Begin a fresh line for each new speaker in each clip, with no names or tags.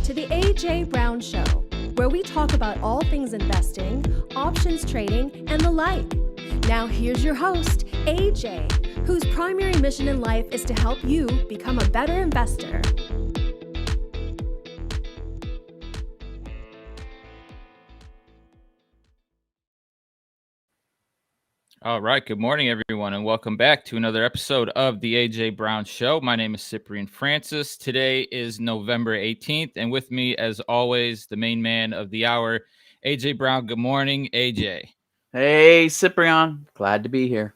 to the AJ Brown Show, where we talk about all things investing, options trading, and the like. Now here's your host, AJ, whose primary mission in life is to help you become a better investor.
All right. Good morning, everyone, and welcome back to another episode of the AJ Brown Show. My name is Cyprian Francis. Today is November 18th, and with me, as always, the main man of the hour, AJ Brown. Good morning, AJ.
Hey, Cyprian. Glad to be here.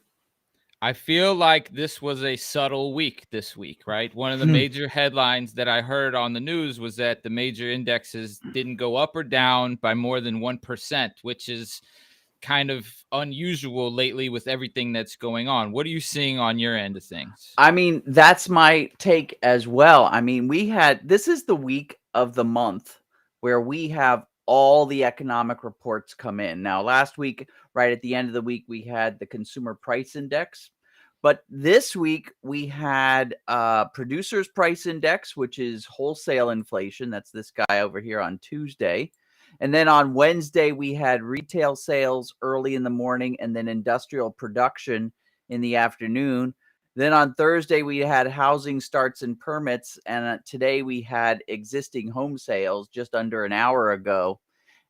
I feel like this was a subtle week this week, right? One of the major headlines that I heard on the news was that the major indexes didn't go up or down by more than 1%, which is kind of unusual lately with everything that's going on. What are you seeing on your end of things?
I mean, that's my take as well. I mean, this is the week of the month where we have all the economic reports come in. Now, last week, right at the end of the week, we had the consumer price index. But this week we had producers price index, which is wholesale inflation. That's this guy over here on Tuesday. And then on Wednesday, we had retail sales early in the morning and then industrial production in the afternoon. Then on Thursday, we had housing starts and permits. And today we had existing home sales just under an hour ago.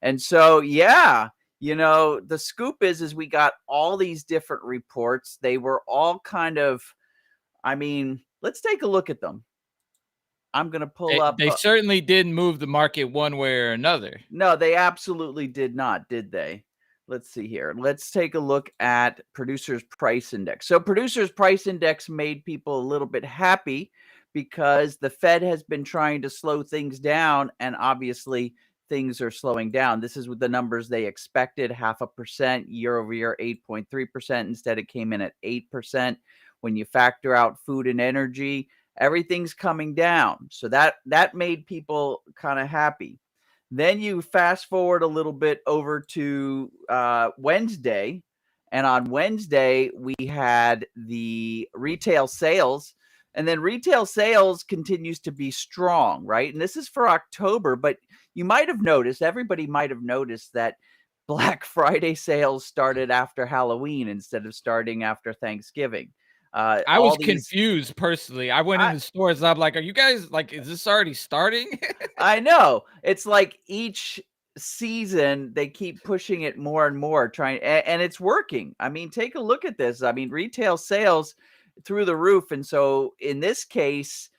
And so, yeah, the scoop is we got all these different reports. They were all kind of, let's take a look at them. I'm going to pull up.
They certainly didn't move the market one way or another.
No, they absolutely did not, did they? Let's see here. Let's take a look at producers price index. So producers price index made people a little bit happy because the Fed has been trying to slow things down, and obviously things are slowing down. This is with the numbers they expected, 0.5% year over year, 8.3%. Instead, it came in at 8%. When you factor out food and energy, everything's coming down. So that made people kind of happy. Then you fast forward a little bit over to Wednesday. And on Wednesday, we had the retail sales. And then retail sales continues to be strong, right? And this is for October. But you might have noticed, everybody might have noticed that Black Friday sales started after Halloween instead of starting after Thanksgiving.
I was confused personally. I went in the stores and I'm like, are you guys like, is this already starting?
I know. It's like each season they keep pushing it more and more, and it's working. I mean, take a look at this. I mean, retail sales through the roof. And so in this case,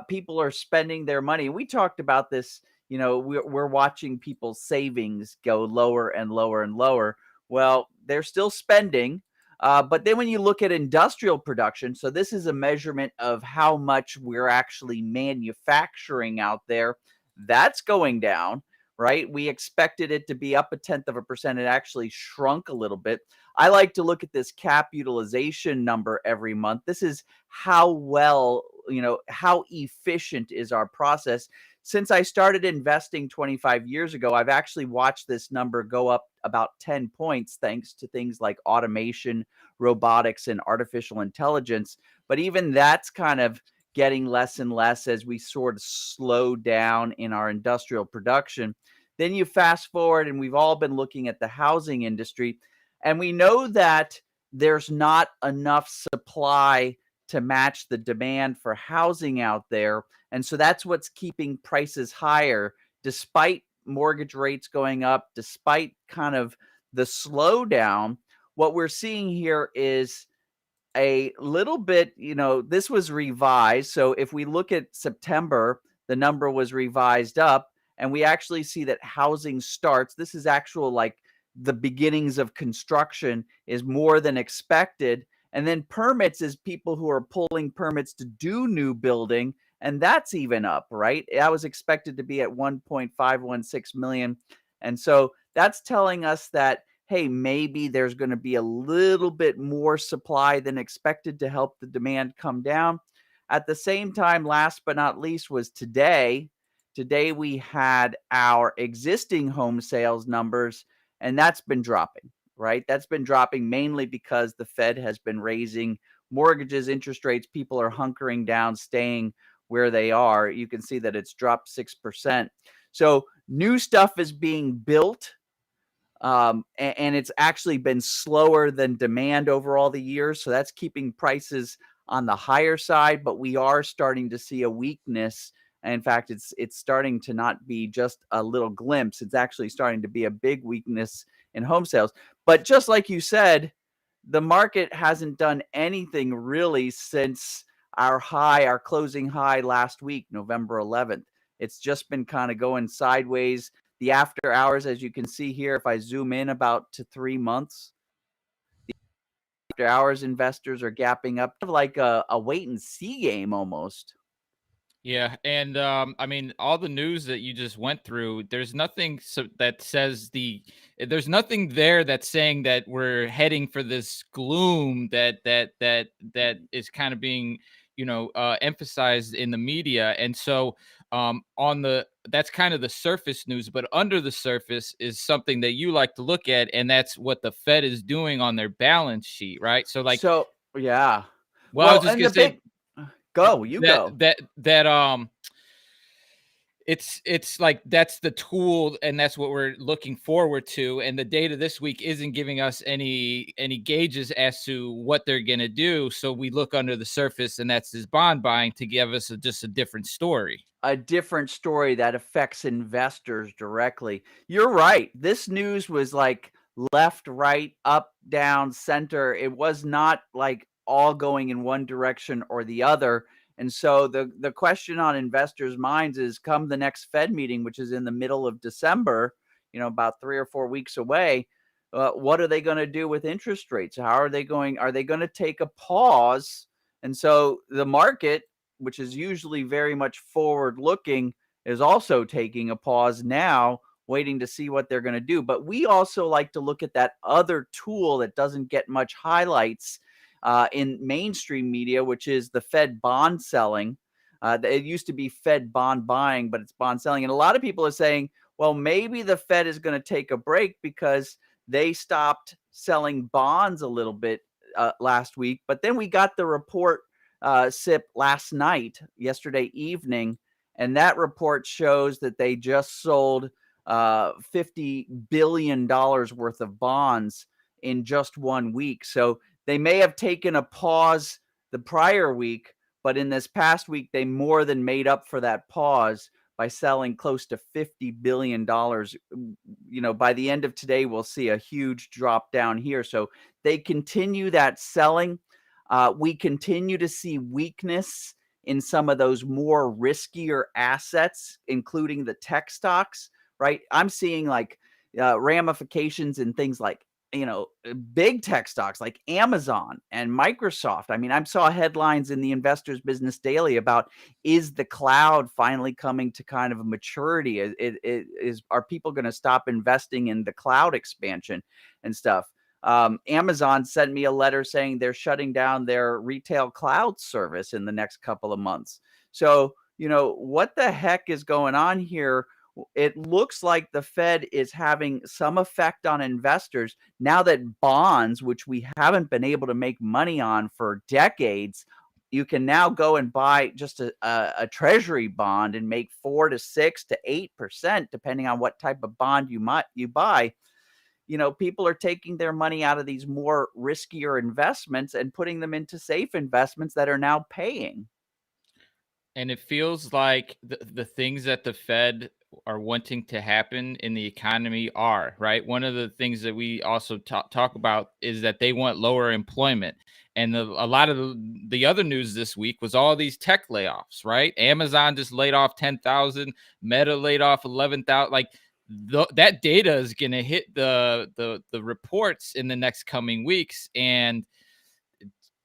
people are spending their money. We talked about this, we're watching people's savings go lower and lower and lower. Well, they're still spending. But then when you look at industrial production, so this is a measurement of how much we're actually manufacturing out there, that's going down, right? We expected it to be up 0.1%. It actually shrunk a little bit. I like to look at this cap utilization number every month. This is how well, how efficient is our process. Since I started investing 25 years ago, I've actually watched this number go up about 10 points thanks to things like automation, robotics, and artificial intelligence. But even that's kind of getting less and less as we sort of slow down in our industrial production. Then you fast forward, and we've all been looking at the housing industry, and we know that there's not enough supply to match the demand for housing out there. And so that's what's keeping prices higher, despite mortgage rates going up, despite kind of the slowdown. What we're seeing here is a little bit, this was revised. So if we look at September, the number was revised up, and we actually see that housing starts, this is actual like the beginnings of construction, is more than expected. And then permits is people who are pulling permits to do new building, and that's even up, right? That was expected to be at 1.516 million. And so that's telling us that, hey, maybe there's going to be a little bit more supply than expected to help the demand come down. At the same time, last but not least, was today. Today we had our existing home sales numbers, and that's been dropping, right? That's been dropping mainly because the Fed has been raising mortgages, interest rates. People are hunkering down, staying where they are. You can see that it's dropped 6%. So new stuff is being built, and it's actually been slower than demand over all the years. So that's keeping prices on the higher side, but we are starting to see a weakness. In fact, it's starting to not be just a little glimpse. It's actually starting to be a big weakness in home sales. But just like you said, the market hasn't done anything really since our closing high last week, November 11th. It's just been kind of going sideways. The after hours, as you can see here, if I zoom in about to 3 months, the after hours investors are gapping up like a wait and see game almost.
Yeah, and I mean, all the news that you just went through, there's nothing that says there's nothing there that's saying that we're heading for this gloom that is kind of being, emphasized in the media. And so that's kind of the surface news, but under the surface is something that you like to look at, and that's what the Fed is doing on their balance sheet, right? So like,
So yeah.
well, I was
Well,
just
and
gonna
the
say
you
that
go.
it's like that's the tool, and that's what we're looking forward to. And the data this week isn't giving us any gauges as to what they're going to do. So we look under the surface, and that's this bond buying to give us just a different story.
A different story that affects investors directly. You're right. This news was like left, right, up, down, center. It was not like all going in one direction or the other. And so the question on investors' minds is, come the next Fed meeting, which is in the middle of December, about 3 or 4 weeks away, what are they going to do with interest rates? How are they going? Are they going to take a pause? And so the market, which is usually very much forward looking, is also taking a pause now, waiting to see what they're going to do. But we also like to look at that other tool that doesn't get much highlights in mainstream media, which is the Fed bond selling. It used to be Fed bond buying, but it's bond selling. And a lot of people are saying, well, maybe the Fed is going to take a break because they stopped selling bonds a little bit last week. But then we got the report SIP yesterday evening, and that report shows that they just sold $50 billion worth of bonds in just 1 week. So they may have taken a pause the prior week, but in this past week, they more than made up for that pause by selling close to $50 billion. By the end of today, we'll see a huge drop down here. So they continue that selling. We continue to see weakness in some of those more riskier assets, including the tech stocks, right? I'm seeing like ramifications in things like, big tech stocks like Amazon and Microsoft. I mean, I saw headlines in the Investors Business Daily about, is the cloud finally coming to kind of a maturity? Are people going to stop investing in the cloud expansion and stuff? Amazon sent me a letter saying they're shutting down their retail cloud service in the next couple of months. So, what the heck is going on here? It looks like the Fed is having some effect on investors now that bonds, which we haven't been able to make money on for decades, you can now go and buy just a treasury bond and make 4 to 6 to 8%, depending on what type of bond you buy. People are taking their money out of these more riskier investments and putting them into safe investments that are now paying.
And it feels like the things that the Fed are wanting to happen in the economy are, right? One of the things that we also talk about is that they want lower employment. And a lot of the other news this week was all these tech layoffs, right? Amazon just laid off 10,000, Meta laid off 11,000. Like that data is going to hit the reports in the next coming weeks, and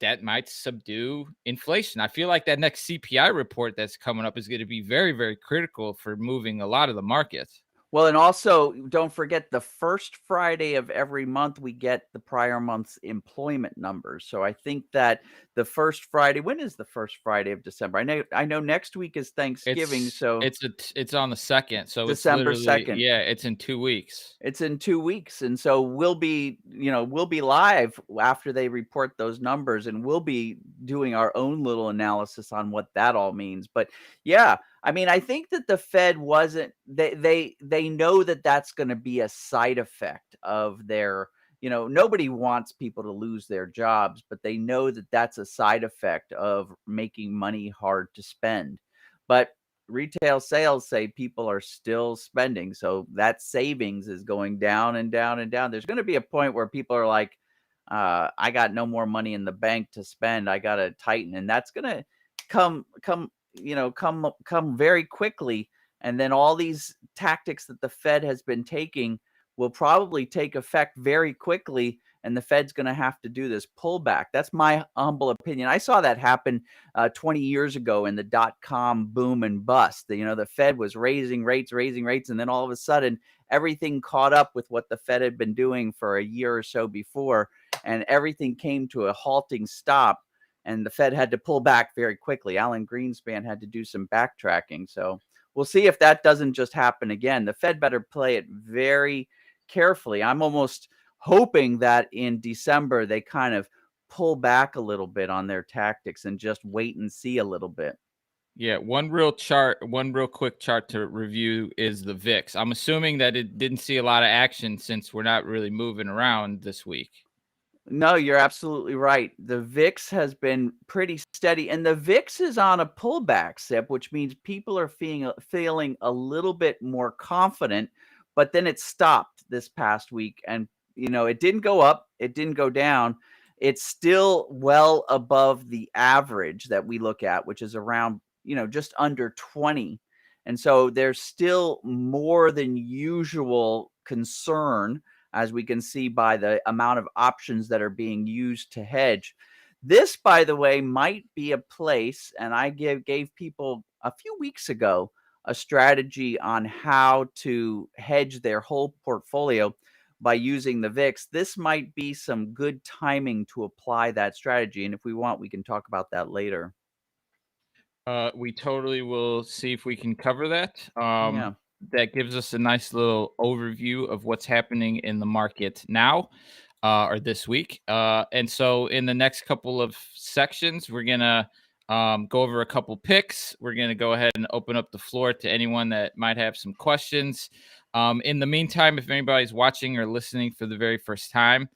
that might subdue inflation. I feel like that next CPI report that's coming up is going to be very, very critical for moving a lot of the markets.
Well, and also don't forget the first Friday of every month we get the prior month's employment numbers. So I think that the first Friday, when is the first Friday of December? I know next week is Thanksgiving, so
It's on the 2nd, so it's
December
literally
2nd.
it's in 2 weeks.
It's in 2 weeks, and so we'll be live after they report those numbers, and we'll be doing our own little analysis on what that all means, but, yeah, I mean, I think that the Fed wasn't they know that that's gonna be a side effect of their nobody wants people to lose their jobs, but they know that that's a side effect of making money hard to spend, but retail sales say people are still spending, so that savings is going down and down and down. There's going to be a point where people are like, I got no more money in the bank to spend. I got to tighten, and that's going to come very quickly. And then all these tactics that the Fed has been taking will probably take effect very quickly, and the Fed's going to have to do this pullback. That's my humble opinion. I saw that happen 20 years ago in the dot-com boom and bust. The Fed was raising rates, and then all of a sudden, everything caught up with what the Fed had been doing for a year or so before, and everything came to a halting stop, and the Fed had to pull back very quickly. Alan Greenspan had to do some backtracking. So we'll see if that doesn't just happen again. The Fed better play it very carefully. I'm almost hoping that in December they kind of pull back a little bit on their tactics and just wait and see a little bit.
Yeah, one real quick chart to review is the VIX. I'm assuming that it didn't see a lot of action since we're not really moving around this week.
No, you're absolutely right. The VIX has been pretty steady, and the VIX is on a pullback, Sip, which means people are feeling a little bit more confident, but then it stopped this past week, and it didn't go up, it didn't go down. It's still well above the average that we look at, which is around, just under 20. And so there's still more than usual concern, as we can see by the amount of options that are being used to hedge. This, by the way, might be a place, and I gave people a few weeks ago a strategy on how to hedge their whole portfolio by using the VIX. This might be some good timing to apply that strategy, and if we want, we can talk about that later.
We totally will see if we can cover that.
Yeah.
That gives us a nice little overview of what's happening in the market now, or this week. And so in the next couple of sections, we're gonna go over a couple picks. We're gonna go ahead and open up the floor to anyone that might have some questions. In the meantime, if anybody's watching or listening for the very first time,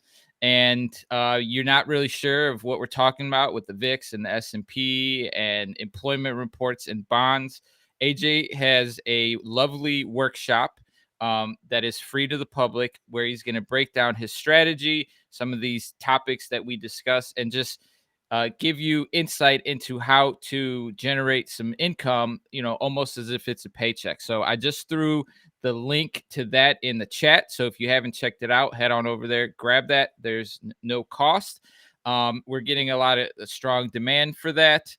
and you're not really sure of what we're talking about with the VIX and the S&P and employment reports and bonds, AJ has a lovely workshop that is free to the public, where he's going to break down his strategy, some of these topics that we discuss, and just give you insight into how to generate some income, almost as if it's a paycheck. So I just threw the link to that in the chat. So if you haven't checked it out, head on over there, grab that. There's no cost. We're getting a lot of strong demand for that.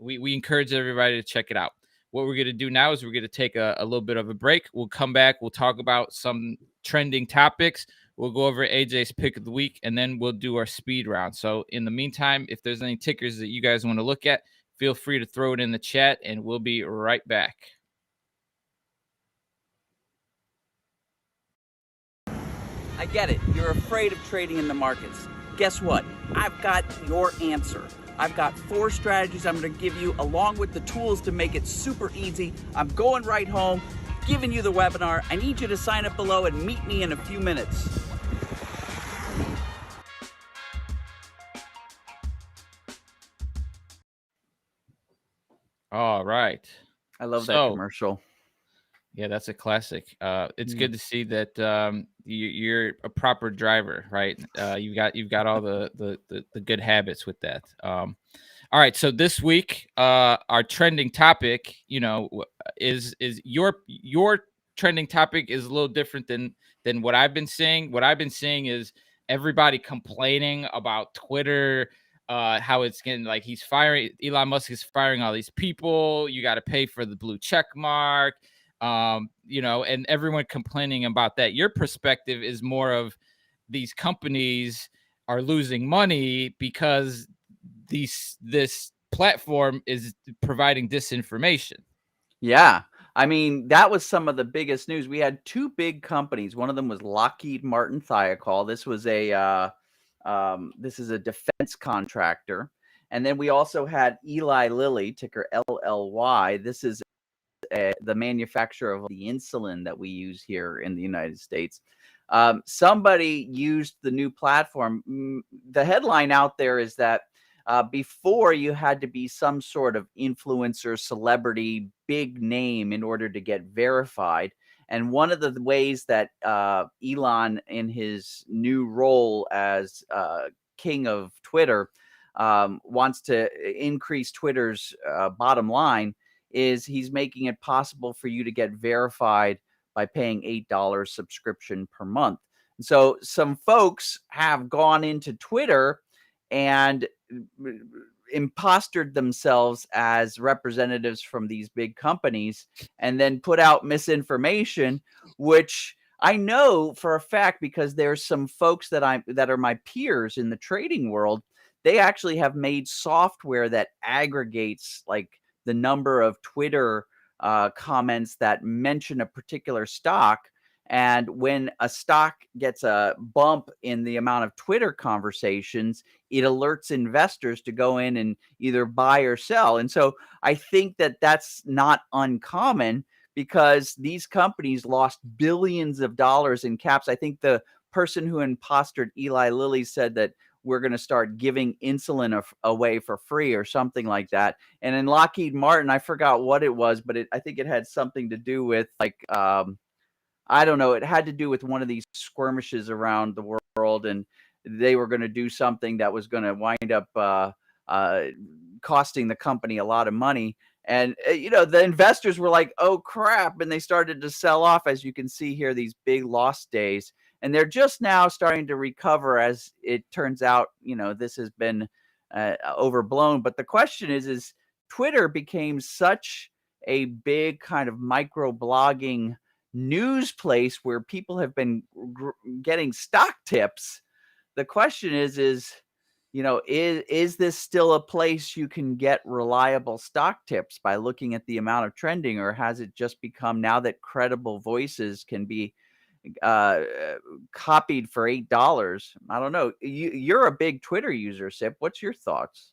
We encourage everybody to check it out. What we're going to do now is we're going to take a little bit of a break. We'll come back. We'll talk about some trending topics. We'll go over AJ's pick of the week, and then we'll do our speed round. So in the meantime, if there's any tickers that you guys want to look at, feel free to throw it in the chat, and we'll be right back.
I get it. You're afraid of trading in the markets. Guess what? I've got your answer. I've got 4 strategies I'm going to give you, along with the tools to make it super easy. I'm going right home, giving you the webinar. I need you to sign up below and meet me in a few minutes.
All right.
I love that commercial.
Yeah, that's a classic. It's good to see that you're a proper driver, right? You've got all the good habits with that. All right, so this week, our trending topic, is your trending topic is a little different than what I've been seeing. What I've been seeing is everybody complaining about Twitter how it's getting like Elon Musk is firing all these people. You got to pay for the blue check mark, and everyone complaining about that. Your perspective is more of these companies are losing money because this platform is providing disinformation.
Yeah. I mean, that was some of the biggest news. We had two big companies. One of them was Lockheed Martin Thiokol. This was this is a defense contractor. And then we also had Eli Lilly, ticker LLY. This is the manufacturer of the insulin that we use here in the United States. Somebody used the new platform. The headline out there is that before you had to be some sort of influencer, celebrity, big name in order to get verified. And one of the ways that Elon, in his new role as king of Twitter, wants to increase Twitter's bottom line is he's making it possible for you to get verified by paying $8 subscription per month. And so some folks have gone into Twitter and impostered themselves as representatives from these big companies and then put out misinformation, which I know for a fact because there's some folks that are my peers in the trading world. They actually have made software that aggregates like the number of Twitter comments that mention a particular stock. And when a stock gets a bump in the amount of Twitter conversations, it alerts investors to go in and either buy or sell. And so I think that that's not uncommon because these companies lost billions of dollars in caps. I think the person who impostered Eli Lilly said that we're going to start giving insulin away for free or something like that. And in Lockheed Martin, I forgot what it was, but I think it had something to do with like, I don't know. It had to do with one of these skirmishes around the world, and they were going to do something that was going to wind up costing the company a lot of money. And, the investors were like, oh, crap. And they started to sell off, as you can see here, these big loss days. And they're just now starting to recover as it turns out, this has been overblown. But the question is Twitter became such a big kind of micro blogging news place where people have been getting stock tips. The question is this still a place you can get reliable stock tips by looking at the amount of trending, or has it just become, now that credible voices can be copied for $8? I don't know. You're a big Twitter user, Sip. What's your thoughts?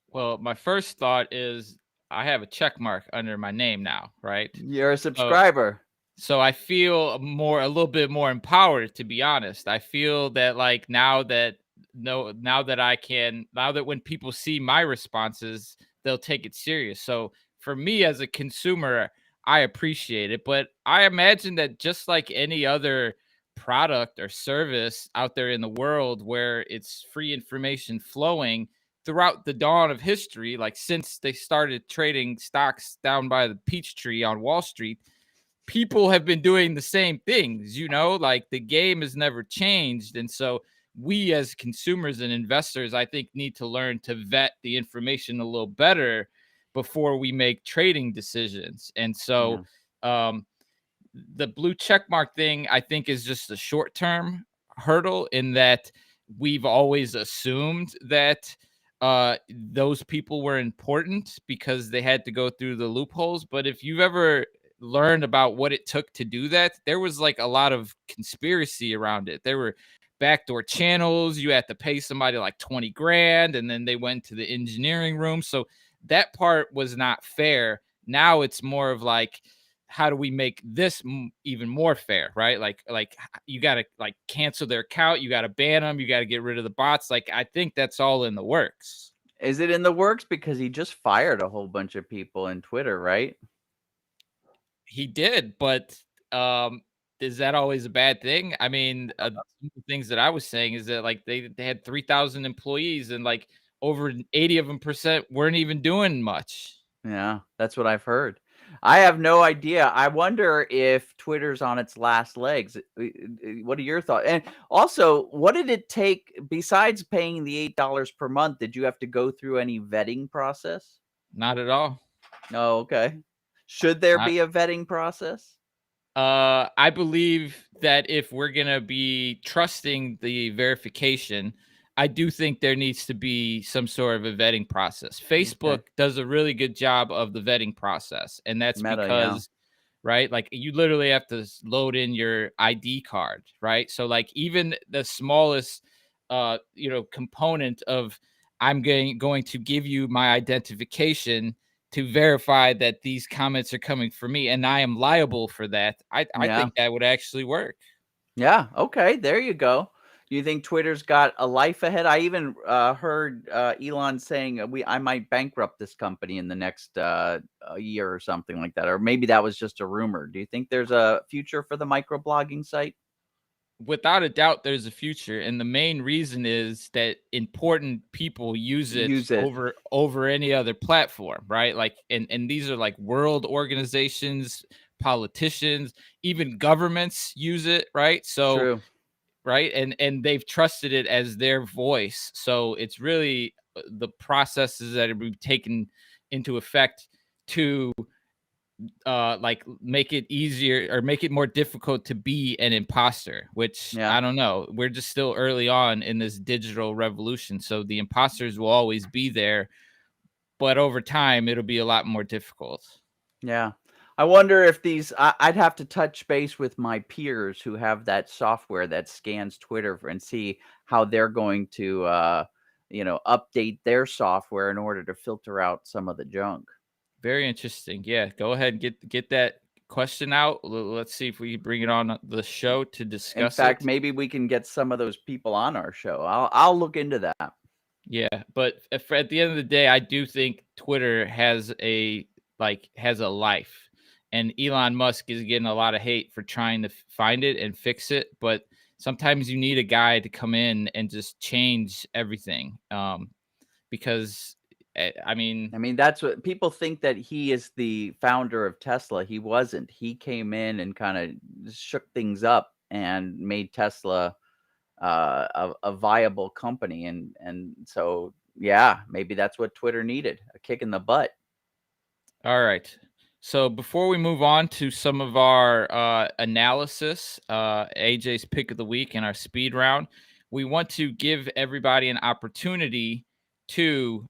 Well, my first thought is I have a check mark under my name now, right?
You're a subscriber.
So I feel a little bit more empowered, to be honest. I feel that like now that when people see my responses, they'll take it serious. So for me as a consumer, I appreciate it, but I imagine that just like any other product or service out there in the world where it's free information flowing throughout the dawn of history, like since they started trading stocks down by the peach tree on Wall Street, people have been doing the same things, like the game has never changed. And so we as consumers and investors, I think, need to learn to vet the information a little better before we make trading decisions. And so the blue checkmark thing, I think, is just a short-term hurdle in that we've always assumed that those people were important because they had to go through the loopholes. But if you've ever learned about what it took to do that, there was like a lot of conspiracy around it. There were backdoor channels. You had to pay somebody like 20 grand, and then they went to the engineering room. So that part was not fair. Now it's more of like, how do we make this even more fair, right? Like you got to like cancel their account. You got to ban them. You got to get rid of the bots. Like, I think that's all in the works.
Is it in the works? Because he just fired a whole bunch of people in Twitter, right?
He did, but is that always a bad thing? I mean, some of the things that I was saying is that like they had 3,000 employees and like over 80% weren't even doing much.
Yeah, that's what I've heard. I have no idea. I wonder if Twitter's on its last legs. What are your thoughts? And also, what did it take besides paying the $8 per month? Did you have to go through any vetting process?
Not at all.
Oh, okay. Should there
Not
be a vetting process?
I believe that if we're gonna be trusting the verification, I do think there needs to be some sort of a vetting process.
Okay.
Facebook does a really good job of the vetting process, and that's
Meta, yeah.
because, right, like you literally have to load in your ID card, right? So like even the smallest component of I'm going to give you my identification to verify that these comments are coming from me and I am liable for that. I
Yeah.
think that would actually work.
Yeah. Okay. There you go. Do you think Twitter's got a life ahead? I even heard Elon saying I might bankrupt this company in the next a year or something like that, or maybe that was just a rumor. Do you think there's a future for the microblogging site?
Without a doubt, there's a future, and the main reason is that important people use it
Use it.
over any other platform, right? Like, and these are like world organizations, politicians, even governments use it, right? So,
True.
right, and they've trusted it as their voice. So it's really the processes that are being taken into effect to like make it easier or make it more difficult to be an imposter, which
Yeah.
I don't know, we're just still early on in this digital revolution, so the imposters will always be there, but over time it'll be a lot more difficult.
Yeah. I wonder if I'd have to touch base with my peers who have that software that scans Twitter and see how they're going to, update their software in order to filter out some of the junk.
Very interesting. Yeah, go ahead and get that question out. Let's see if we can bring it on the show to
In
discuss
fact,
it.
maybe we can get some of those people on our show. I'll look into that.
Yeah, but if at the end of the day, I do think Twitter has a life, and Elon Musk is getting a lot of hate for trying to find it and fix it. But sometimes you need a guy to come in and just change everything, because I mean,
I mean, that's what people think, that he is the founder of Tesla. He wasn't. He came in and kind of shook things up and made Tesla a viable company, and so yeah, maybe that's what Twitter needed, a kick in the butt.
all right. So before we move on to some of our analysis, AJ's pick of the week and our speed round, we want to give everybody an opportunity to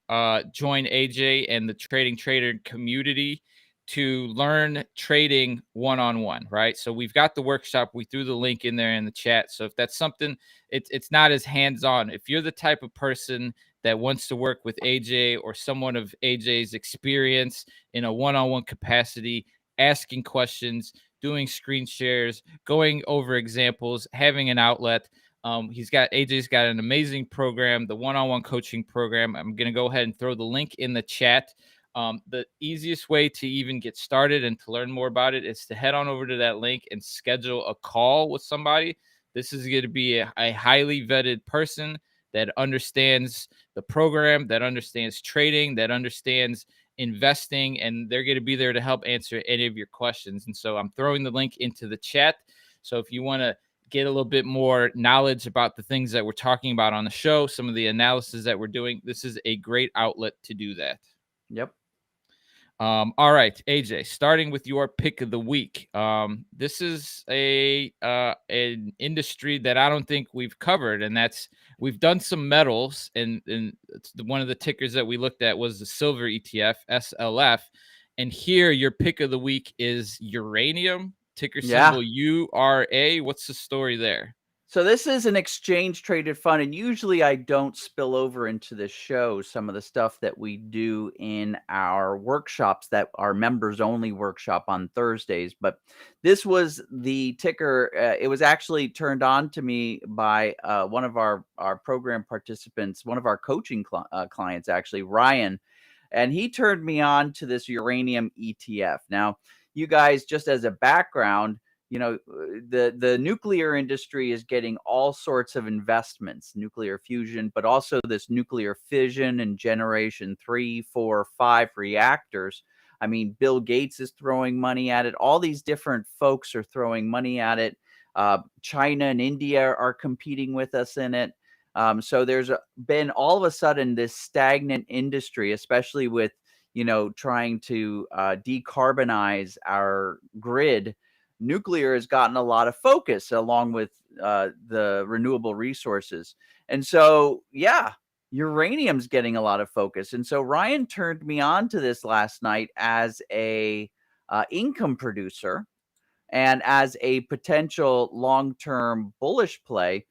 join AJ and the Trading Trader community to learn trading one-on-one, right? So we've got the workshop. We threw the link in there in the chat. So if that's something, it's not as hands-on. If you're the type of person that wants to work with AJ or someone of AJ's experience in a one-on-one capacity, asking questions, doing screen shares, going over examples, having an outlet. AJ's got an amazing program, the one-on-one coaching program. I'm going to go ahead and throw the link in the chat. The easiest way to even get started and to learn more about it is to head on over to that link and schedule a call with somebody. This is going to be a highly vetted person that understands the program, that understands trading, that understands investing, and they're going to be there to help answer any of your questions. And so I'm throwing the link into the chat. So if you want to get a little bit more knowledge about the things that we're talking about on the show, some of the analysis that we're doing, this is a great outlet to do that.
Yep.
All right, AJ, starting with your pick of the week. This is an industry that I don't think we've covered, and we've done some metals, and one of the tickers that we looked at was the silver ETF, SLF. And here, your pick of the week is uranium, ticker symbol URA. What's the story there?
So this is an exchange traded fund, and usually I don't spill over into the show some of the stuff that we do in our workshops, that are members only workshop on Thursdays. But this was the ticker. It was actually turned on to me by one of our program participants, one of our coaching clients, actually, Ryan, and he turned me on to this uranium ETF. Now, you guys, just as a background, the nuclear industry is getting all sorts of investments, nuclear fusion, but also this nuclear fission and generation 3, 4, 5 reactors. I mean, Bill Gates is throwing money at it. All these different folks are throwing money at it. China and India are competing with us in it. So there's been all of a sudden this stagnant industry, especially with, trying to decarbonize our grid. Nuclear has gotten a lot of focus along with the renewable resources. And so, yeah, uranium's getting a lot of focus. And so Ryan turned me on to this last night as a income producer and as a potential long-term bullish play.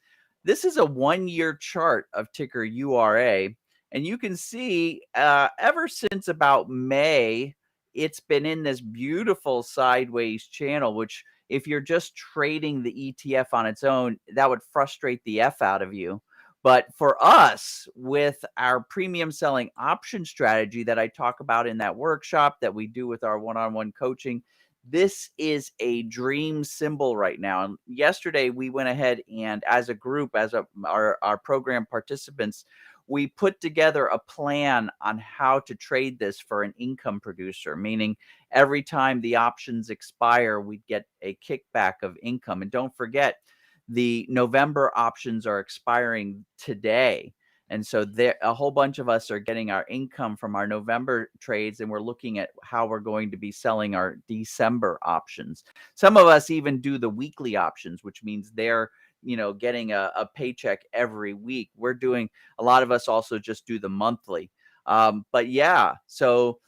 This is a 1-year chart of ticker URA. And you can see ever since about May, it's been in this beautiful sideways channel, which if you're just trading the ETF on its own, that would frustrate the F out of you. But for us, with our premium selling option strategy that I talk about in that workshop that we do with our one-on-one coaching, this is a dream symbol right now. And yesterday we went ahead and as a group, our program participants, we put together a plan on how to trade this for an income producer, meaning every time the options expire, we'd get a kickback of income. And don't forget, the November options are expiring today. And so a whole bunch of us are getting our income from our November trades, and we're looking at how we're going to be selling our December options. Some of us even do the weekly options, which means they're getting a paycheck every week. A lot of us also just do the monthly. But yeah, so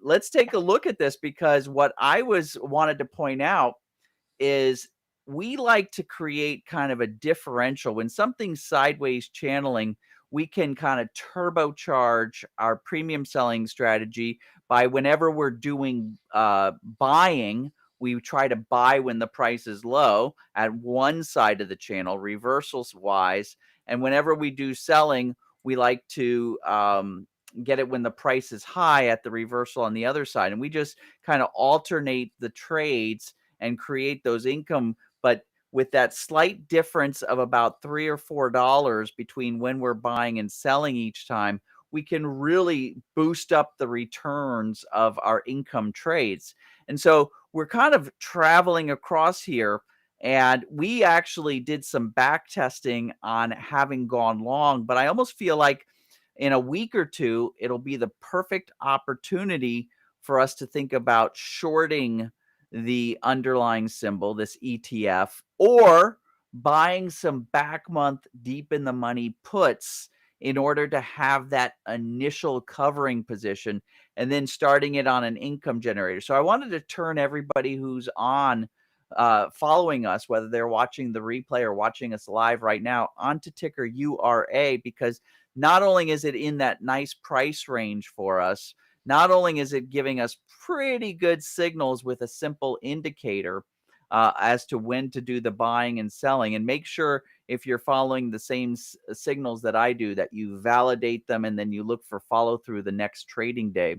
let's take a look at this, because what I wanted to point out is we like to create kind of a differential. When something's sideways channeling, we can kind of turbocharge our premium selling strategy by whenever we're doing buying, we try to buy when the price is low at one side of the channel, reversals wise. And whenever we do selling, we like to get it when the price is high at the reversal on the other side. And we just kind of alternate the trades and create those income, but with that slight difference of about $3 or $4 between when we're buying and selling each time, we can really boost up the returns of our income trades. And so we're kind of traveling across here, and we actually did some back testing on having gone long, but I almost feel like in a week or two, it'll be the perfect opportunity for us to think about shorting the underlying symbol, this ETF, or buying some back month deep in the money puts in order to have that initial covering position and then starting it on an income generator. So I wanted to turn everybody who's on following us, whether they're watching the replay or watching us live right now, onto ticker URA, because not only is it in that nice price range for us, not only is it giving us pretty good signals with a simple indicator as to when to do the buying and selling. And make sure, if you're following the same signals that I do, that you validate them and then you look for follow through the next trading day.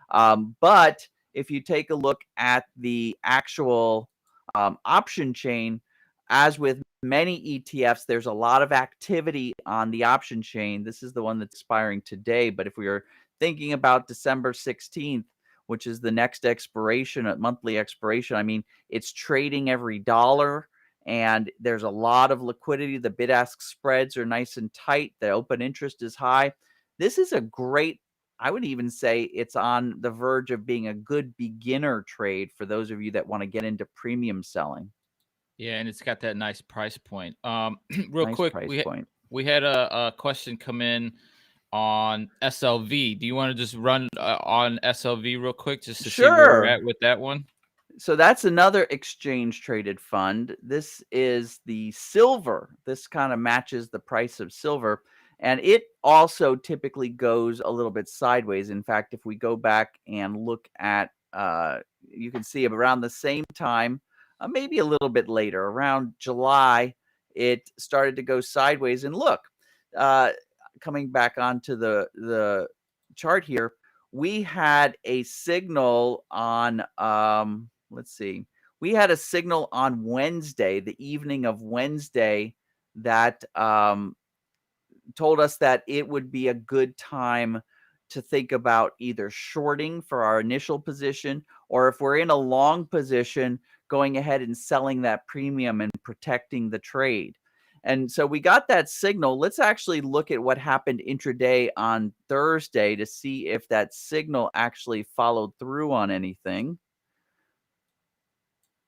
But if you take a look at the actual option chain, as with many ETFs, there's a lot of activity on the option chain. This is the one that's expiring today. But if we are thinking about December 16th, which is the next expiration, monthly expiration, I mean, it's trading every dollar, and there's a lot of liquidity. The bid-ask spreads are nice and tight. The open interest is high. This is a great, I would even say it's on the verge of being a good beginner trade for those of you that want to get into premium selling.
Yeah, and it's got that nice price point. Real
Nice
quick,
price point.
we had a question come in on SLV. Do you want to just run on SLV real quick just to see where we're at with that one?
So that's another exchange traded fund. This is the silver. This kind of matches the price of silver. And it also typically goes a little bit sideways. In fact, if we go back and look at, you can see around the same time, maybe a little bit later, around July, it started to go sideways. And look, coming back onto the chart here, we had a signal on, let's see, we had a signal on Wednesday, the evening of Wednesday, that told us that it would be a good time to think about either shorting for our initial position, or if we're in a long position, going ahead and selling that premium and protecting the trade. And so we got that signal. Let's actually look at what happened intraday on Thursday to see if that signal actually followed through on anything.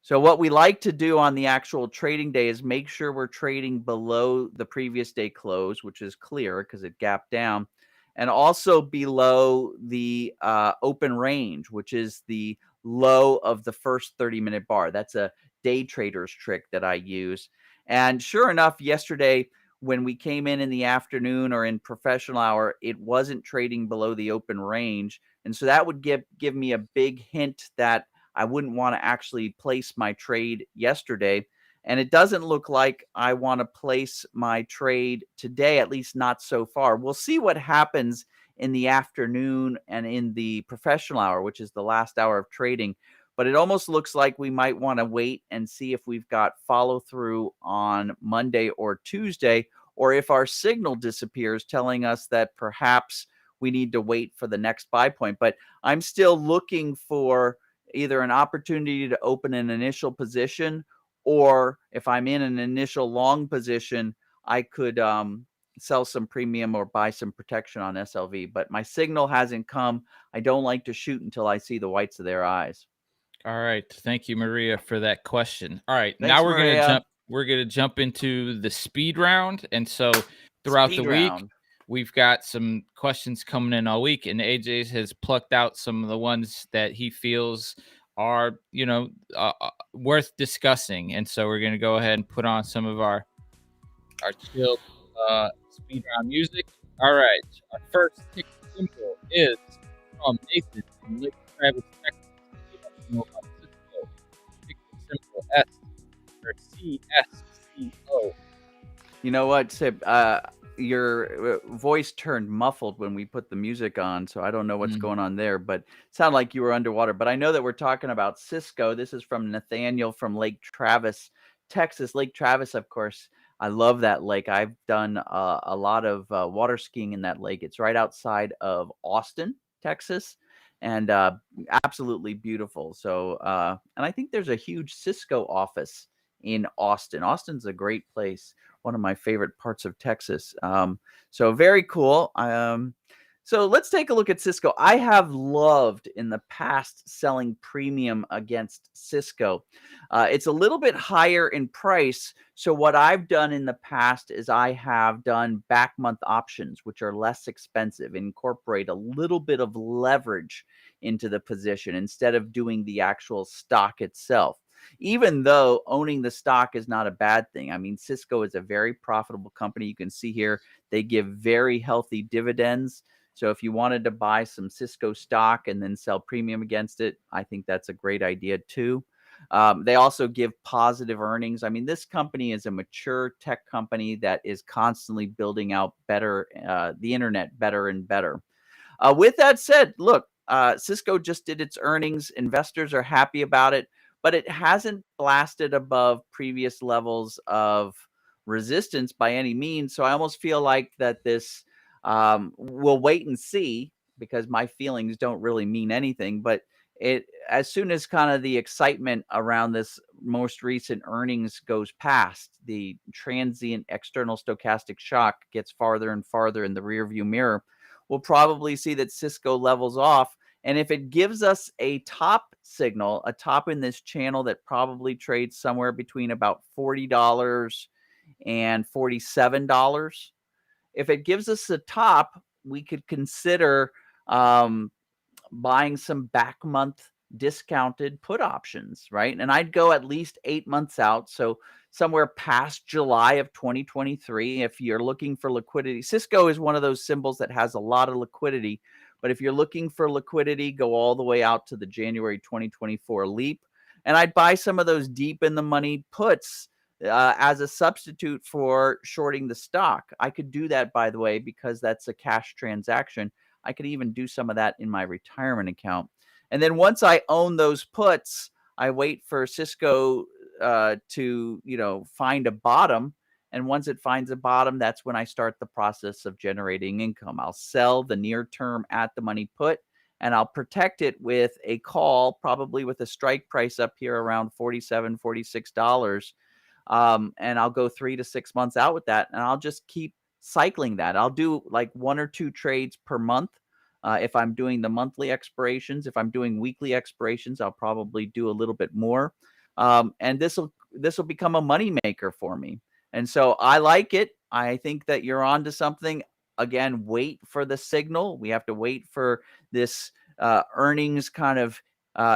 So what we like to do on the actual trading day is make sure we're trading below the previous day close, which is clear because it gapped down, and also below the open range, which is the low of the first 30-minute bar. That's a day trader's trick that I use. And sure enough, yesterday, when we came in the afternoon or in professional hour, it wasn't trading below the open range. And so that would give me a big hint that I wouldn't want to actually place my trade yesterday. And it doesn't look like I want to place my trade today, at least not so far. We'll see what happens in the afternoon and in the professional hour, which is the last hour of trading. But it almost looks like we might want to wait and see if we've got follow through on Monday or Tuesday, or if our signal disappears, telling us that perhaps we need to wait for the next buy point. But I'm still looking for either an opportunity to open an initial position, or if I'm in an initial long position, I could sell some premium or buy some protection on SLV. But my signal hasn't come. I don't like to shoot until I see the whites of their eyes.
All right. Thank you, Maria, for that question. All right.
Thanks,
now we're going to
Maria.
jump into the speed round. And so throughout the week, we've got some questions coming in all week, and AJ has plucked out some of the ones that he feels are, worth discussing. And so we're going to go ahead and put on some of our chill speed round music. All right. Our first tick symbol is from Nathan from Lake Travis, Texas. He wants to know about Cisco. Tick symbol S or CSCO.
You know what, Sib? Your voice turned muffled when we put the music on, so I don't know what's going on there, but it sounded like you were underwater. But I know that we're talking about Cisco. This is from Nathaniel from Lake Travis, Texas. Lake Travis, of course, I love that lake. I've done a lot of water skiing in that lake. It's right outside of Austin, Texas, and absolutely beautiful. So, and I think there's a huge Cisco office in Austin. Austin's a great place. One of my favorite parts of Texas. So very cool. So let's take a look at Cisco. I have loved in the past selling premium against Cisco. It's a little bit higher in price. So what I've done in the past is I have done back month options, which are less expensive, incorporate a little bit of leverage into the position instead of doing the actual stock itself. Even though owning the stock is not a bad thing. I mean, Cisco is a very profitable company. You can see here, they give very healthy dividends. So if you wanted to buy some Cisco stock and then sell premium against it, I think that's a great idea too. They also give positive earnings. I mean, this company is a mature tech company that is constantly building out better, the internet better and better. With that said, look, Cisco just did its earnings. Investors are happy about it, but it hasn't blasted above previous levels of resistance by any means. So I almost feel like that this we'll wait and see, because my feelings don't really mean anything. But as soon as kind of the excitement around this most recent earnings goes past, the transient external stochastic shock gets farther and farther in the rearview mirror, we'll probably see that Cisco levels off. And if it gives us a top signal, a top in this channel that probably trades somewhere between about $40 and $47, if it gives us a top, we could consider buying some back month discounted put options, right? And I'd go at least 8 months out. So somewhere past July of 2023, if you're looking for liquidity. Cisco is one of those symbols that has a lot of liquidity. But if you're looking for liquidity, go all the way out to the January 2024 leap. And I'd buy some of those deep in the money puts as a substitute for shorting the stock. I could do that, by the way, because that's a cash transaction. I could even do some of that in my retirement account. And then once I own those puts, I wait for Cisco to, find a bottom. And once it finds a bottom, that's when I start the process of generating income. I'll sell the near term at the money put, and I'll protect it with a call, probably with a strike price up here around $47, $46. And I'll go 3 to 6 months out with that, and I'll just keep cycling that. I'll do like 1 or 2 trades per month. If I'm doing the monthly expirations, if I'm doing weekly expirations, I'll probably do a little bit more. And this will become a money maker for me. And so I like it. I think that you're onto something. Again, wait for the signal. We have to wait for this earnings kind of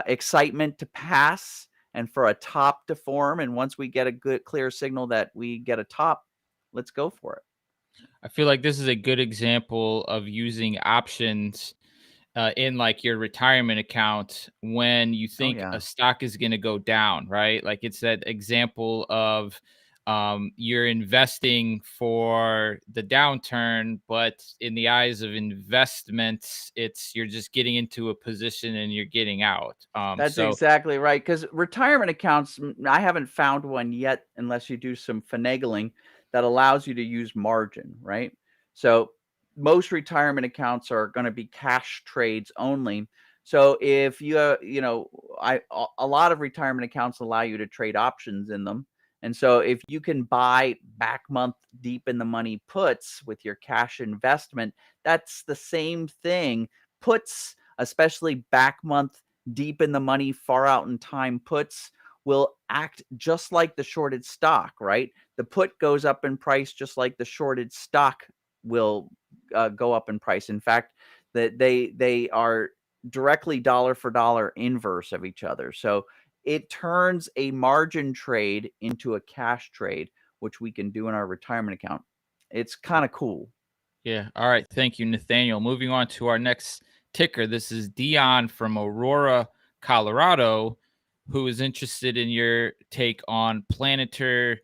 excitement to pass and for a top to form. And once we get a good, clear signal that we get a top, let's go for it.
I feel like this is a good example of using options in like your retirement account when you think
yeah.
a stock is going to go down, right? Like it's that example of you're investing for the downturn, but in the eyes of investments, you're just getting into a position and you're getting out.
That's
So
exactly right. Because retirement accounts, I haven't found one yet, unless you do some finagling that allows you to use margin, right? So most retirement accounts are going to be cash trades only. So if a lot of retirement accounts allow you to trade options in them. And so if you can buy back month deep in the money puts with your cash investment, that's the same thing. Puts, especially back month deep in the money, far out in time puts, will act just like the shorted stock, right? The put goes up in price just like the shorted stock will go up in price. In fact, that they are directly dollar for dollar inverse of each other. So it turns a margin trade into a cash trade, which we can do in our retirement account. It's kind of cool.
yeah. All right. Thank you, Nathaniel. Moving on to our next ticker. This is Dion from Aurora, Colorado, who is interested in your take on Planeter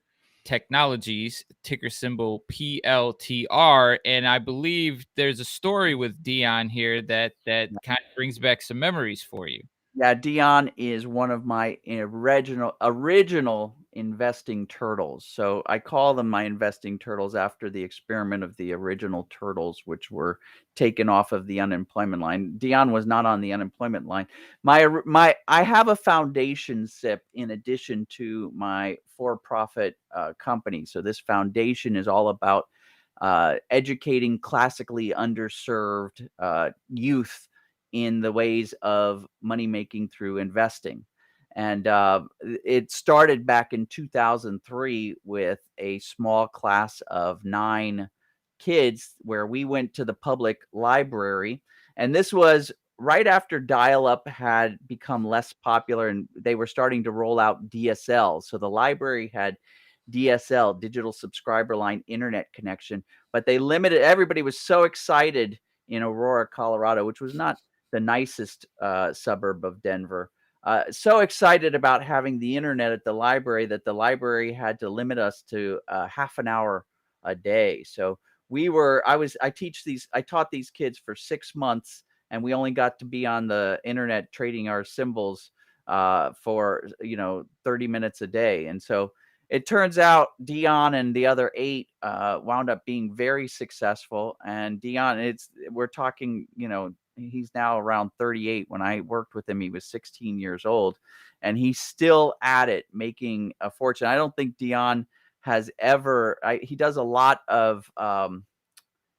Technologies, ticker symbol PLTR. And I believe there's a story with Dion here that kind of brings back some memories for you.
Yeah, Dion is one of my original investing turtles. So I call them my investing turtles after the experiment of the original turtles, which were taken off of the unemployment line. Dion was not on the unemployment line. I have a foundation SIP in addition to my for-profit company. So this foundation is all about educating classically underserved youth in the ways of money making through investing. And it started back in 2003 with a small class of 9 kids where we went to the public library. And this was right after dial-up had become less popular and they were starting to roll out DSL. So the library had DSL, digital subscriber line internet connection, but they limited. Everybody was so excited in Aurora, Colorado, which was not the nicest suburb of Denver. So excited about having the internet at the library that the library had to limit us to half an hour a day. So I taught these kids for 6 months, and we only got to be on the internet trading our symbols for 30 minutes a day. And so it turns out Dion and the other 8 wound up being very successful. And Dion, we're talking, he's now around 38. When I worked with him, he was 16 years old, and he's still at it, making a fortune. I don't think Dion has ever. He does a lot of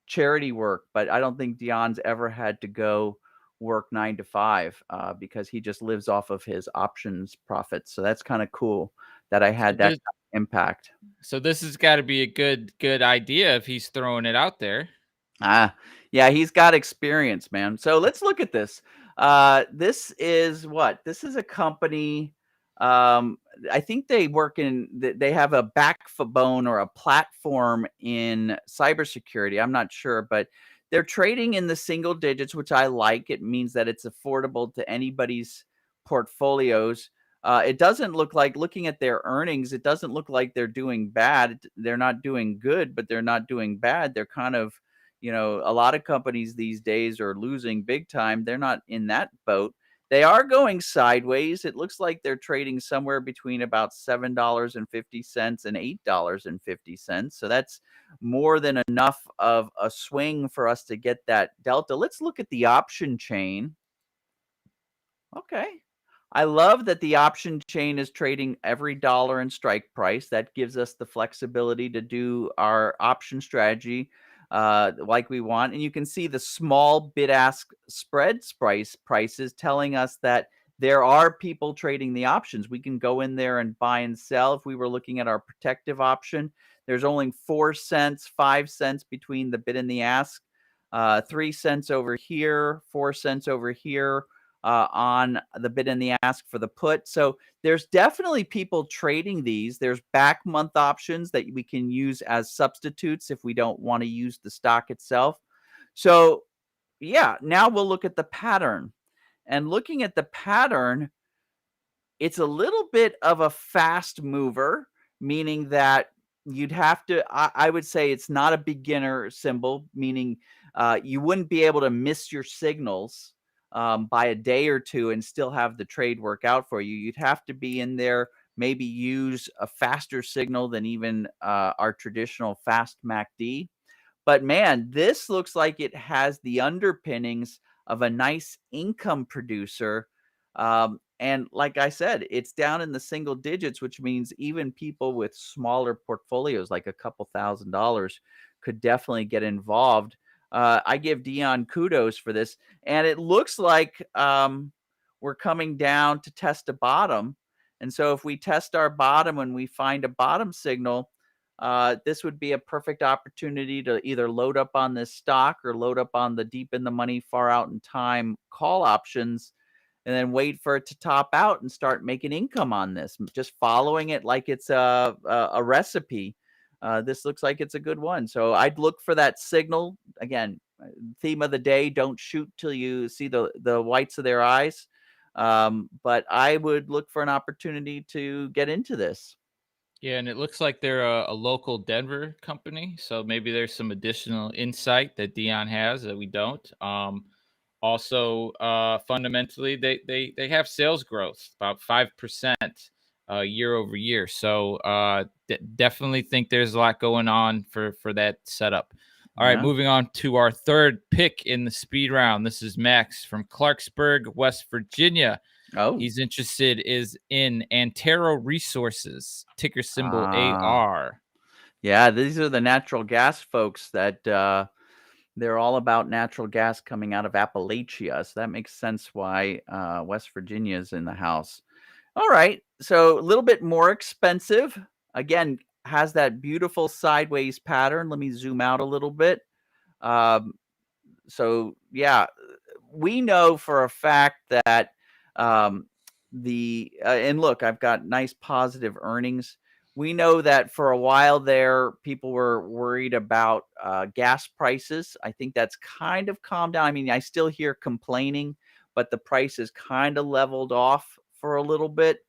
charity work, but I don't think Dion's ever had to go work 9 to 5 because he just lives off of his options profits. So that's kind of cool that I had that impact.
So this has got to be a good idea if he's throwing it out there.
Yeah, he's got experience, man. So let's look at this. This is what? This is a company. I think they have a backbone or a platform in cybersecurity. I'm not sure, but they're trading in the single digits, which I like. It means that it's affordable to anybody's portfolios. It doesn't look like, looking at their earnings, it doesn't look like they're doing bad. They're not doing good, but they're not doing bad. They're kind of, a lot of companies these days are losing big time. They're not in that boat. They are going sideways. It looks like they're trading somewhere between about $7.50 and $8.50. So that's more than enough of a swing for us to get that delta. Let's look at the option chain. Okay. I love that the option chain is trading every dollar in strike price. That gives us the flexibility to do our option strategy like we want. And you can see the small bid-ask spread prices telling us that there are people trading the options. We can go in there and buy and sell. If we were looking at our protective option, there's only 4 cents, 5 cents between the bid and the ask, 3 cents over here, 4 cents over here on the bid and the ask for the put. So there's definitely people trading these. There's back month options that we can use as substitutes if we don't want to use the stock itself. So yeah, now we'll look at the pattern. And looking at the pattern, it's a little bit of a fast mover, meaning that you'd have to, I would say it's not a beginner symbol, meaning you wouldn't be able to miss your signals by a day or two and still have the trade work out for you. You'd have to be in there, maybe use a faster signal than even our traditional fast MACD. But man, this looks like it has the underpinnings of a nice income producer. And like I said, it's down in the single digits, which means even people with smaller portfolios, like a couple $1,000s, could definitely get involved. I give Dion kudos for this. And it looks like we're coming down to test a bottom. And so if we test our bottom and we find a bottom signal, this would be a perfect opportunity to either load up on this stock or load up on the deep in the money, far out in time call options, and then wait for it to top out and start making income on this. Just following it like it's a recipe. This looks like it's a good one. So I'd look for that signal. Again, theme of the day, don't shoot till you see the whites of their eyes. But I would look for an opportunity to get into this.
Yeah, and it looks like they're a local Denver company, so maybe there's some additional insight that Dion has that we don't. Also, fundamentally, they have sales growth about 5% year over year. So definitely think there's a lot going on for that setup. All right,
Yeah.
moving on to our third pick in the speed round. This is Max from Clarksburg, West Virginia.
Oh,
He's interested in Antero Resources, ticker symbol
Ah.
AR.
Yeah, these are the natural gas folks that they're all about natural gas coming out of Appalachia. So that makes sense why West Virginia is in the house. All right. So a little bit more expensive. Again, has that beautiful sideways pattern. Let me zoom out a little bit. Um, so yeah, we know for a fact that um, and look, I've got nice positive earnings. We know that for a while there, people were worried about gas prices. I think that's kind of calmed down. I mean, I still hear complaining, but the price is kind of leveled off for a little bit.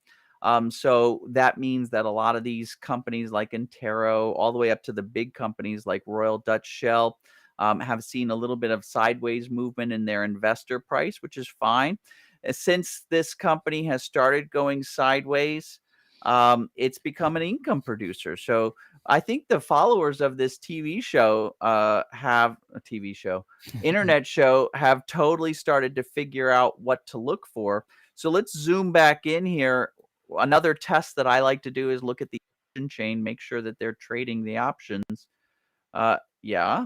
So that means that a lot of these companies like Antero, all the way up to the big companies like Royal Dutch Shell, have seen a little bit of sideways movement in their investor price, which is fine. Since this company has started going sideways, it's become an income producer. So I think the followers of this TV show have a TV show, internet show, have totally started to figure out what to look for. So let's zoom back in here. Another test that I like to do is look at the option chain, make sure that they're trading the options. Yeah.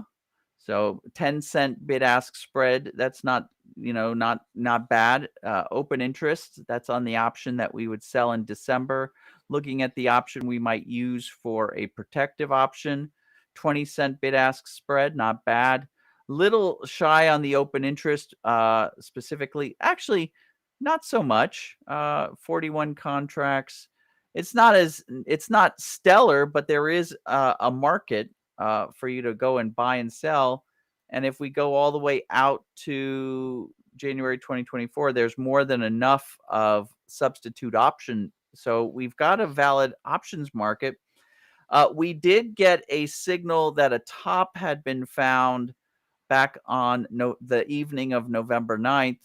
So 10-cent bid ask spread, that's not, not bad. Open interest, that's on the option that we would sell in December. Looking at the option we might use for a protective option, 20-cent bid ask spread, not bad. Little shy on the open interest specifically. Actually, not so much. 41 contracts. It's not stellar, but there is a market for you to go and buy and sell. And if we go all the way out to January 2024, there's more than enough of substitute option. So we've got a valid options market. We did get a signal that a top had been found back on the evening of November 9th.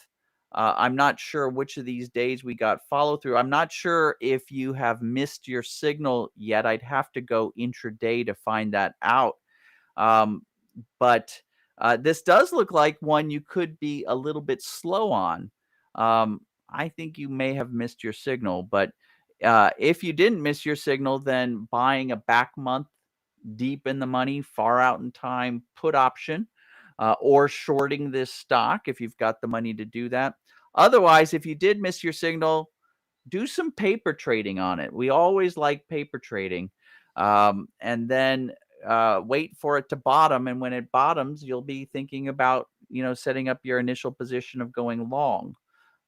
I'm not sure which of these days we got follow through. I'm not sure if you have missed your signal yet. I'd have to go intraday to find that out. Um, but this does look like one you could be a little bit slow on. I think you may have missed your signal, but if you didn't miss your signal, then buying a back month deep in the money, far out in time put option, or shorting this stock if you've got the money to do that. Otherwise, if you did miss your signal, do some paper trading on it. We always like paper trading. And then wait for it to bottom. And when it bottoms, you'll be thinking about, setting up your initial position of going long.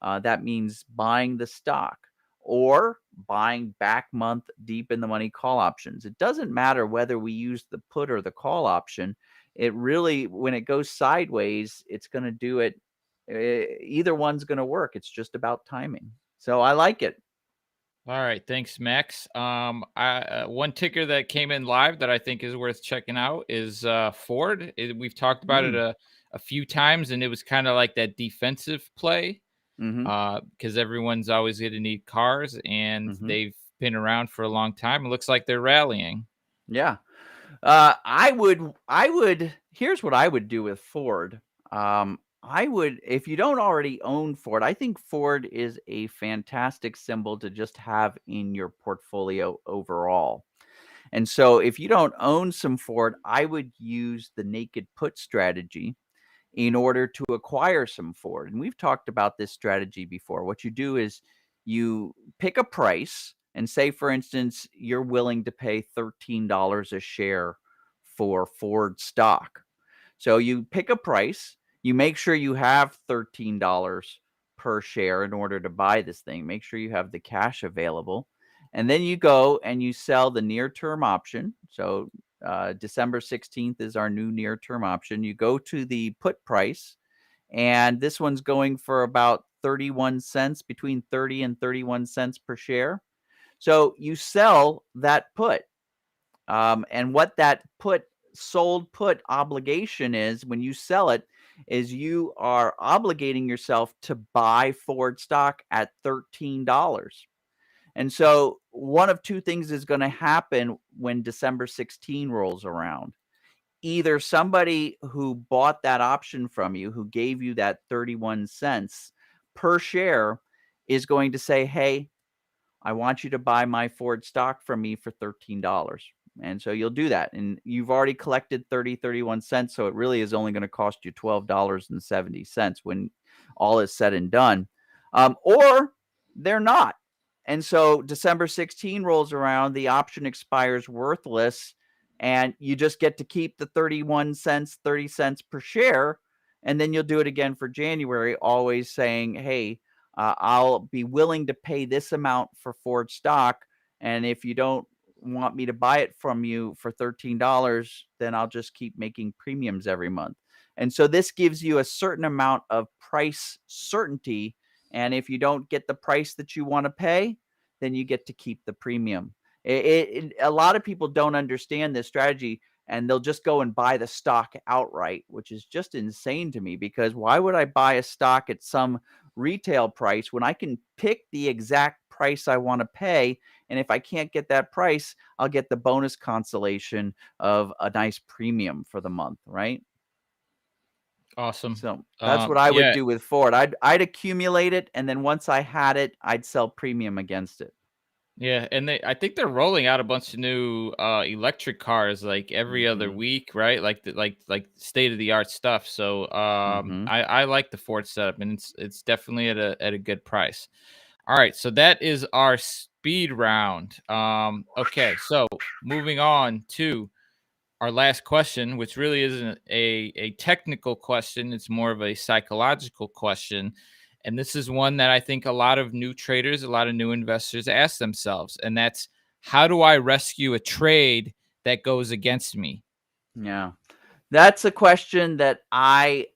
That means buying the stock or buying back month deep in the money call options. It doesn't matter whether we use the put or the call option. It really, when it goes sideways, it's going to do it. Either one's going to work. It's just about timing. So I like it.
All right, thanks, Max. One ticker that came in live that I think is worth checking out is Ford. We've talked about it a few times, and it was kind of like that defensive play because everyone's always going to need cars, and they've been around for a long time. It looks like they're rallying.
Yeah. Here's what I would do with Ford. If you don't already own Ford, I think Ford is a fantastic symbol to just have in your portfolio overall. And so if you don't own some Ford, I would use the naked put strategy in order to acquire some Ford. And we've talked about this strategy before. What you do is you pick a price and say, for instance, you're willing to pay $13 a share for Ford stock. So you pick a price, you make sure you have $13 per share in order to buy this thing. Make sure you have the cash available. And then you go and you sell the near-term option. So December 16th is our new near-term option. You go to the put price, and this one's going for about 31 cents, between 30 and 31 cents per share. So you sell that put. And what that sold put obligation is when you sell it is you are obligating yourself to buy Ford stock at $13. And so one of two things is going to happen when December 16 rolls around. Either somebody who bought that option from you, who gave you that 31 cents per share, is going to say, hey, I want you to buy my Ford stock from me for $13. And so you'll do that. And you've already collected 31 cents. So it really is only going to cost you $12.70 when all is said and done. Or they're not. And so December 16 rolls around, the option expires worthless, and you just get to keep the 31 cents, 30 cents per share. And then you'll do it again for January, always saying, hey, I'll be willing to pay this amount for Ford stock. And if you don't want me to buy it from you for $13, then I'll just keep making premiums every month. And so this gives you a certain amount of price certainty. And if you don't get the price that you want to pay, then you get to keep the premium. A lot of people don't understand this strategy, and they'll just go and buy the stock outright, which is just insane to me, because why would I buy a stock at some retail price when I can pick the exact price I want to pay? And if I can't get that price, I'll get the bonus consolation of a nice premium for the month, right?
Awesome.
So that's what I would do with Ford. I'd accumulate it, and then once I had it, I'd sell premium against it.
Yeah, and I think they're rolling out a bunch of new electric cars like every other week, right? Like state of the art stuff. So I like the Ford setup, and it's definitely at a good price. All right, so that is our speed round. Okay, so moving on to our last question, which really isn't a technical question. It's more of a psychological question. And this is one that I think a lot of new traders, a lot of new investors ask themselves. And that's, how do I rescue a trade that goes against me?
Yeah, that's a question that I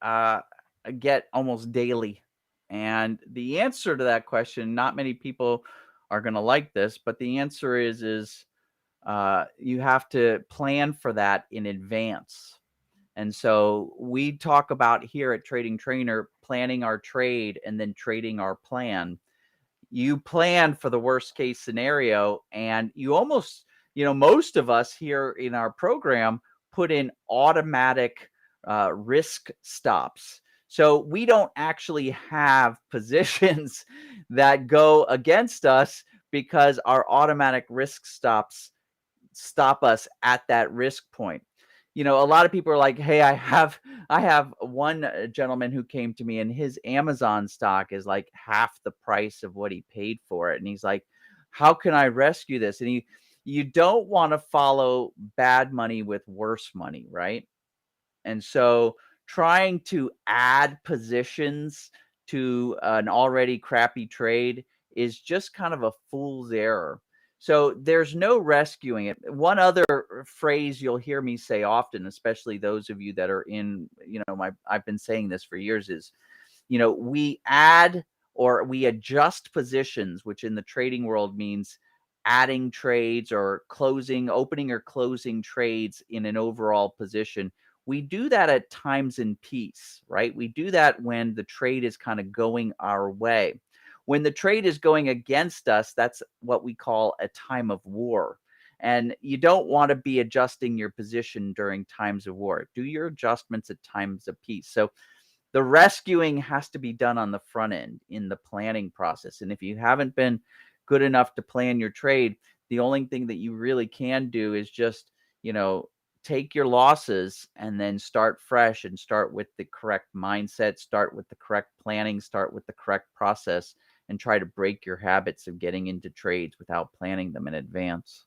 get almost daily. And the answer to that question, not many people are going to like this, but the answer is you have to plan for that in advance. And so we talk about here at Trading Trainer planning our trade and then trading our plan. You plan for the worst case scenario, and you almost, most of us here in our program put in automatic risk stops. So we don't actually have positions that go against us because our automatic risk stops stop us at that risk point. A lot of people are like, hey, I have one gentleman who came to me, and his Amazon stock is like half the price of what he paid for it. And he's like, how can I rescue this? And you don't want to follow bad money with worse money, right? And so trying to add positions to an already crappy trade is just kind of a fool's error. So there's no rescuing it. One other phrase you'll hear me say often, especially those of you that are in, I've been saying this for years, is, we add or we adjust positions, which in the trading world means adding trades or opening or closing trades in an overall position. We do that at times in peace, right? We do that when the trade is kind of going our way. When the trade is going against us, that's what we call a time of war. And you don't want to be adjusting your position during times of war. Do your adjustments at times of peace. So the rescuing has to be done on the front end in the planning process. And if you haven't been good enough to plan your trade, the only thing that you really can do is just, take your losses and then start fresh and start with the correct mindset, start with the correct planning, start with the correct process, and try to break your habits of getting into trades without planning them in advance.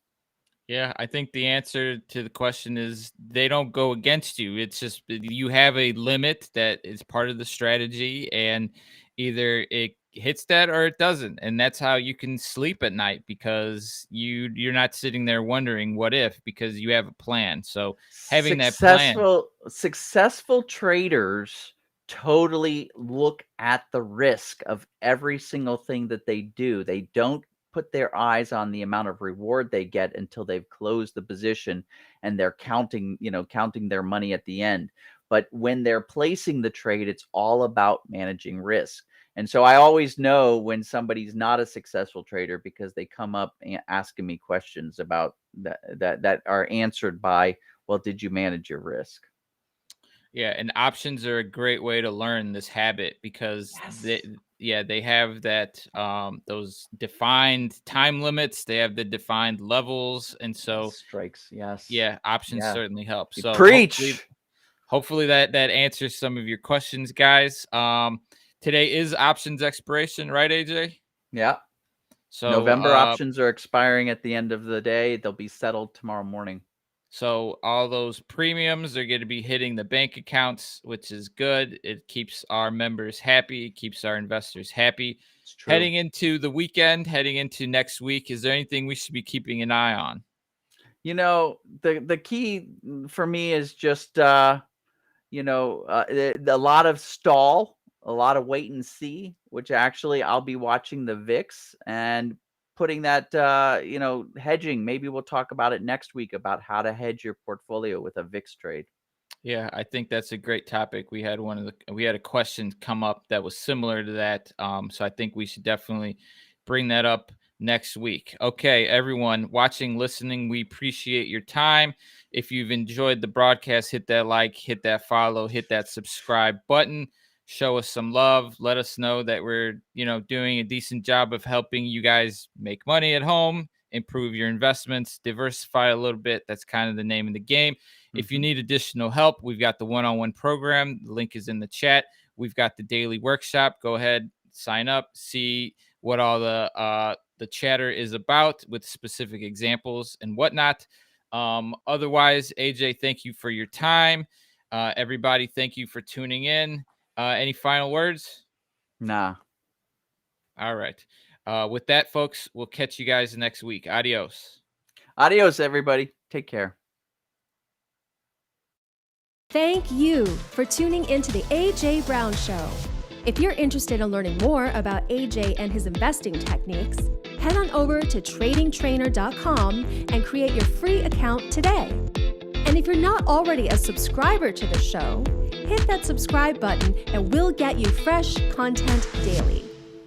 Yeah, I think the answer to the question is they don't go against you. It's just you have a limit that is part of the strategy, and either it hits that or it doesn't. And that's how you can sleep at night, because you're not sitting there wondering what if, because you have a plan. So having that plan.
Successful traders totally look at the risk of every single thing that they do. They don't put their eyes on the amount of reward they get until they've closed the position and they're counting their money at the end. But when they're placing the trade, it's all about managing risk. And so I always know when somebody's not a successful trader because they come up and asking me questions about that are answered by, well, did you manage your risk?
Yeah, and options are a great way to learn this habit, because they have that those defined time limits, they have the defined levels, and so
strikes.
Options certainly help. So
preach.
Hopefully that answers some of your questions, guys. Today is options expiration, right, AJ?
Yeah. So November options are expiring at the end of the day. They'll be settled tomorrow morning.
So all those premiums are going to be hitting the bank accounts, which is good. It keeps our members happy. It keeps our investors happy.
It's true.
Heading into the weekend, heading into next week, is there anything we should be keeping an eye on?
The key for me is just, a lot of stall. A lot of wait and see, which actually I'll be watching the VIX and putting that, hedging. Maybe we'll talk about it next week about how to hedge your portfolio with a VIX trade.
Yeah, I think that's a great topic. We had a question come up that was similar to that. So I think we should definitely bring that up next week. Okay, everyone watching, listening, we appreciate your time. If you've enjoyed the broadcast, hit that like, hit that follow, hit that subscribe button. Show us some love. Let us know that we're, doing a decent job of helping you guys make money at home, improve your investments, diversify a little bit. That's kind of the name of the game. Mm-hmm. If you need additional help, we've got the one-on-one program. The link is in the chat. We've got the daily workshop. Go ahead, sign up, see what all the chatter is about with specific examples and whatnot. Otherwise, AJ, thank you for your time. Everybody, thank you for tuning in. Any final words?
Nah.
All right. With that, folks, we'll catch you guys next week. Adios.
Adios, everybody. Take care.
Thank you for tuning into the AJ Brown Show. If you're interested in learning more about AJ and his investing techniques, head on over to tradingtrainer.com and create your free account today. And if you're not already a subscriber to the show, hit that subscribe button and we'll get you fresh content daily.